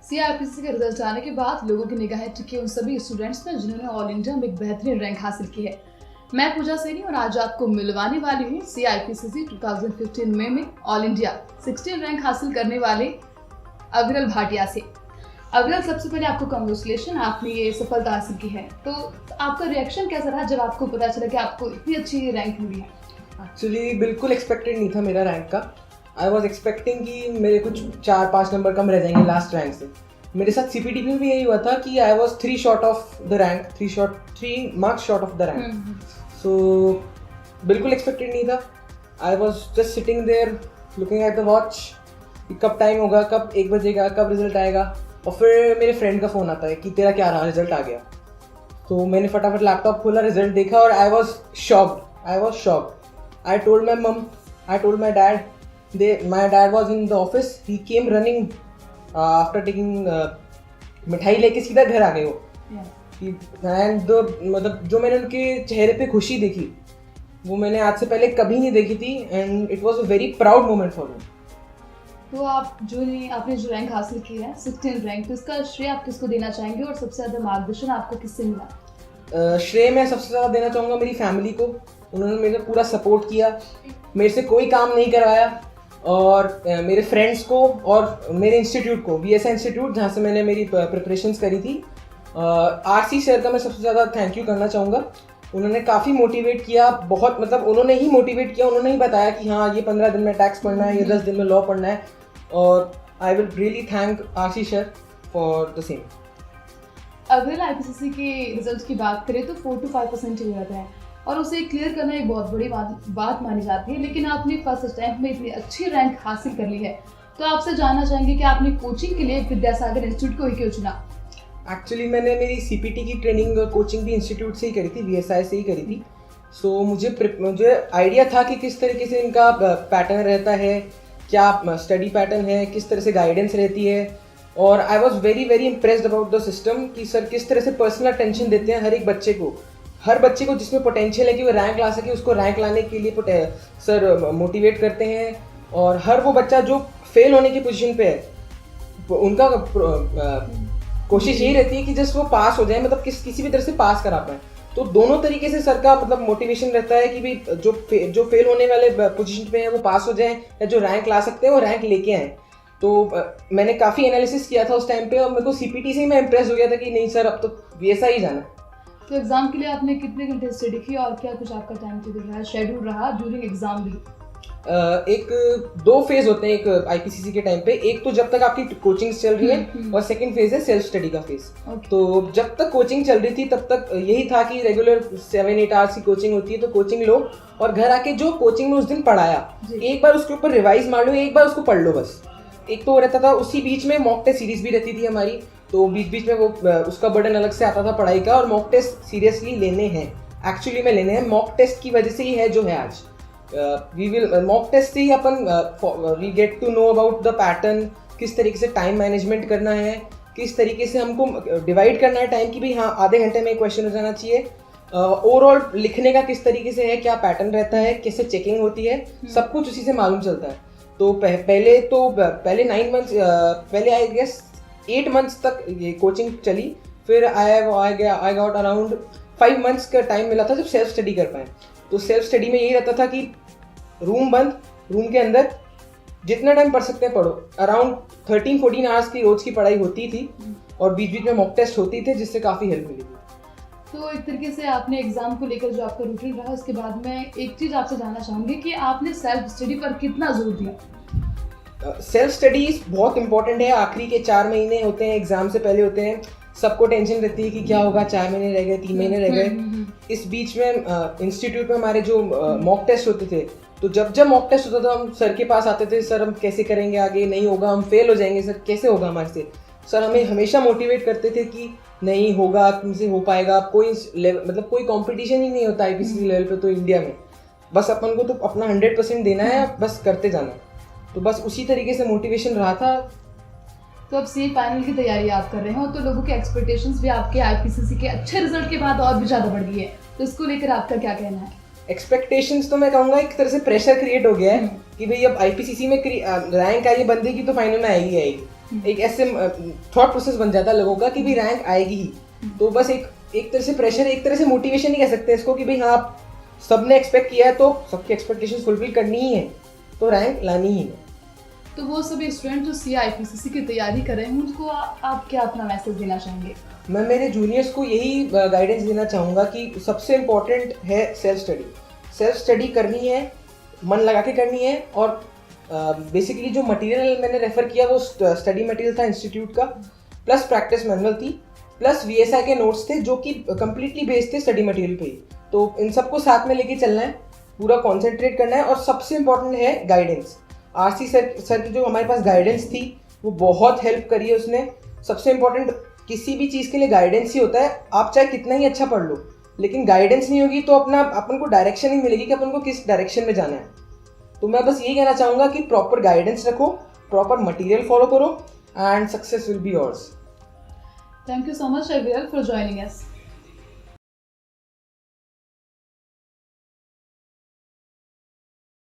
CrPC के result आने के बाद लोगों की निगाहें टिकी उन सभी स्टूडेंट्स पर जिन्होंने ऑल इंडिया में एक बेहतरीन रैंक हासिल की है। मैं पूजा सैनी और आज आपको मिलवाने वाली हूँ सीआईपीसीसी 2015 में ऑल इंडिया 16 रैंक हासिल करने वाले अविरल भाटिया से। अविरल, सबसे पहले आपको कांग्रेचुलेशन, आपने ये सफलता हासिल की है। तो आपका रिएक्शन कैसा रहा जब आपको पता चला कि आपको इतनी अच्छी रैंक मिली है? एक्चुअली बिल्कुल एक्सपेक्टेड नहीं था मेरा रैंक का। आई वॉज एक्सपेक्टिंग कि मेरे कुछ 4-5 नंबर कम रह जाएंगे लास्ट रैंक से। मेरे साथ सीपीटी में भी यही हुआ था कि I was 3 short of the rank, 3 marks short of the rank. So बिल्कुल एक्सपेक्टेड नहीं था। I was just sitting there looking at the watch कि कब टाइम होगा, कब 1 बजेगा, कब रिजल्ट आएगा। और फिर मेरे फ्रेंड का फ़ोन आता है कि तेरा क्या रहा, रिजल्ट आ गया। तो मैंने फटाफट लैपटॉप खोला, रिजल्ट देखा और I was shocked. I told my mom, I told my dad. My dad was in the office. He came running after taking मिठाई लेके सीधा घर आ गए वो। And मतलब जो मैंने उनके चेहरे पे खुशी देखी वो मैंने आज से पहले कभी नहीं देखी थी। And it was a very proud moment for me. तो आपने जो रैंक हासिल की है 16 रैंक, तो इसका श्रेय आप किसको देना चाहेंगे और सबसे ज़्यादा मार्गदर्शन आपको किससे मिला? श्रेय मैं सबसे ज़्यादा देना चाहूँगा मेरी फैमिली को। उन्होंने मेरे पूरा सपोर्ट किया, मेरे से कोई काम नहीं करवाया। और मेरे फ्रेंड्स को और मेरे इंस्टीट्यूट को, VSI इंस्टीट्यूट, जहाँ से मैंने मेरी प्रिपरेशंस करी थी, RC सर का मैं सबसे ज़्यादा थैंक यू करना चाहूँगा। उन्होंने काफ़ी मोटिवेट किया, बहुत मतलब उन्होंने ही मोटिवेट किया। उन्होंने ही बताया कि हाँ ये 15 दिन में टैक्स पढ़ना है, ये 10 दिन में लॉ पढ़ना है। और I will really thank RC sir for the same. अगर आईपीसीसी के रिजल्ट की बात करें तो 4 to 5% ही रहता है और उसे क्लियर करना एक बहुत बड़ी बात मानी जाती है। लेकिन आपने फर्स्ट अटेम्प्ट में इतनी अच्छी रैंक हासिल कर ली है, तो आपसे जानना चाहेंगे कि आपने कोचिंग के लिए विद्यासागर इंस्टीट्यूट को ही क्यों चुना? एक्चुअली मैंने मेरी CPT की ट्रेनिंग और कोचिंग भी इंस्टीट्यूट से ही करी थी, VSI से ही करी थी। सो मुझे आइडिया था कि किस तरीके से इनका पैटर्न रहता है, क्या स्टडी पैटर्न है, किस तरह से गाइडेंस रहती है। और I was very impressed about the system कि सर किस तरह से पर्सनल अटेंशन देते हैं हर बच्चे को जिसमें पोटेंशियल है कि वो रैंक ला सके, उसको रैंक लाने के लिए सर मोटिवेट करते हैं। और हर वो बच्चा जो फेल होने की पोजीशन पे है, उनका कोशिश यही रहती है कि जस्ट वो पास हो जाए, मतलब किसी भी तरह से पास करा पाए। तो दोनों तरीके से सर का मतलब मोटिवेशन रहता है कि भाई जो फेल होने वाले पोजीशन पे हैं वो पास हो जाएं, या जो रैंक ला सकते हैं वो रैंक लेके आएँ। तो मैंने काफ़ी एनालिसिस किया था उस टाइम पे और मेरे को CPT से ही मैं इम्प्रेस हो गया था कि नहीं सर अब तो VSI ही जाना है। तो एग्जाम के लिए आपने कितने घंटे स्टडी की और क्या कुछ आपका टाइम टेबल रहा, शेड्यूल रहा ड्यूरिंग एग्जाम भी? 2 फेज होते हैं एक IPCC के टाइम पे। एक तो जब तक आपकी कोचिंग चल रही है और सेकंड फेज है सेल्फ स्टडी का फेज। तो जब तक कोचिंग चल रही थी तब तक यही था कि रेगुलर 7-8 आवर्स की कोचिंग होती है, तो कोचिंग लो और घर आके जो कोचिंग में उस दिन पढ़ाया एक बार उसके ऊपर रिवाइज मार लो, एक बार उसको पढ़ लो बस। एक तो रहता था, उसी बीच में मॉक टेस्ट सीरीज भी रहती थी हमारी, तो बीच में वो उसका बर्डन अलग से आता था पढ़ाई का। और मॉक टेस्ट सीरियसली लेने हैं, एक्चुअली में लेने हैं। मॉक टेस्ट की वजह से ही है जो है आज। मॉक टेस्ट से ही अपन we get to know about the pattern, किस तरीके से टाइम मैनेजमेंट करना है, किस तरीके से हमको डिवाइड करना है टाइम की भी। हाँ, आधे घंटे में एक क्वेश्चन हो जाना चाहिए। ओवरऑल लिखने का किस तरीके से है, क्या पैटर्न रहता है, कैसे चेकिंग होती है, सब कुछ उसी से मालूम चलता है। तो पहले 9 मंथ्स, पहले आई गेस 8 मंथ्स तक ये कोचिंग चली। फिर आई गॉट अराउंड 5 मंथ्स का टाइम मिला था जब सेल्फ स्टडी कर पाए। तो सेल्फ स्टडी में यही रहता था कि रूम बंद, रूम के अंदर जितना टाइम पढ़ सकते हैं पढ़ो। अराउंड 13-14 आवर्स की रोज की पढ़ाई होती थी और बीच में मॉक टेस्ट होती थे, जिससे काफ़ी हेल्प मिली थी। तो एक तरीके से आपने एग्जाम को लेकर जो आपका रूटीन रहा, उसके बाद मैं एक चीज़ आपसे जानना चाहूँगी कि आपने सेल्फ स्टडी पर कितना जोर दिया? सेल्फ स्टडीज बहुत इंपॉर्टेंट है। आखिरी के 4 महीने होते हैं, एग्जाम से पहले होते हैं, सबको टेंशन रहती है कि क्या होगा, 4 महीने रह गए, 3 महीने रह गए। इस बीच में इंस्टीट्यूट में हमारे जो मॉक टेस्ट होते थे, तो जब मॉक टेस्ट होता था हम सर के पास आते थे, सर हम कैसे करेंगे आगे, नहीं होगा, हम फेल हो जाएंगे सर, कैसे होगा हमारे से। सर हमें हमेशा मोटिवेट करते थे कि नहीं होगा, तुमसे हो पाएगा। मतलब कोई कंपटीशन ही नहीं होता IPCC लेवल पे तो इंडिया में। बस अपन को तो अपना 100% देना है, बस करते जाना है। तो बस उसी तरीके से मोटिवेशन रहा था। तो अब फाइनल की तैयारी आप कर रहे हो, तो लोगों के एक्सपेक्टेशंस भी आपके IPCC के अच्छे रिजल्ट के बाद और भी ज़्यादा बढ़ गई है, तो इसको लेकर आपका क्या कहना है? एक्सपेक्टेशंस तो मैं कहूँगा एक तरह से प्रेशर क्रिएट हो गया है कि भाई अब IPCC में रैंक आई है बंदे की तो फाइनल में आएगी। एक ऐसे थॉट प्रोसेस बन जाता है लोगों का कि भी रैंक आएगी ही। तो बस एक तरह से प्रेशर, एक तरह से मोटिवेशन नहीं कह सकते इसको कि भाई हाँ आप सबने एक्सपेक्ट किया है तो सबकी एक्सपेक्टेशन फुलफिल करनी ही है, तो रैंक लानी ही है। तो वो सभी स्टूडेंट जो CIPCC की तैयारी कर रहे हैं उनको आप क्या अपना मैसेज देना चाहेंगे? मैं मेरे जूनियर्स को यही गाइडेंस देना चाहूँगा कि सबसे इम्पोर्टेंट है सेल्फ स्टडी। सेल्फ स्टडी करनी है, मन लगा के करनी है। और बेसिकली जो मटेरियल मैंने रेफ़र किया वो स्टडी मटेरियल था इंस्टीट्यूट का, प्लस प्रैक्टिस मैनुअल थी, प्लस VSI के नोट्स थे जो कि कम्प्लीटली बेस्ड थे स्टडी मटेरियल पे ही। तो इन सबको साथ में लेके चलना है, पूरा कॉन्सेंट्रेट करना है। और सबसे इम्पोर्टेंट है गाइडेंस। RC सर की जो हमारे पास गाइडेंस थी वो बहुत हेल्प करी है उसने। सबसे इम्पोर्टेंट किसी भी चीज़ के लिए गाइडेंस ही होता है। आप चाहे कितना ही अच्छा पढ़ लो, लेकिन गाइडेंस नहीं होगी तो अपन को डायरेक्शन नहीं मिलेगी कि अपन को किस डायरेक्शन में जाना है। तो मैं बस यही कहना चाहूँगा कि प्रॉपर गाइडेंस रखो, प्रॉपर मटेरियल फॉलो करो, and success will be yours. Thank you so much, Aviral, for joining us.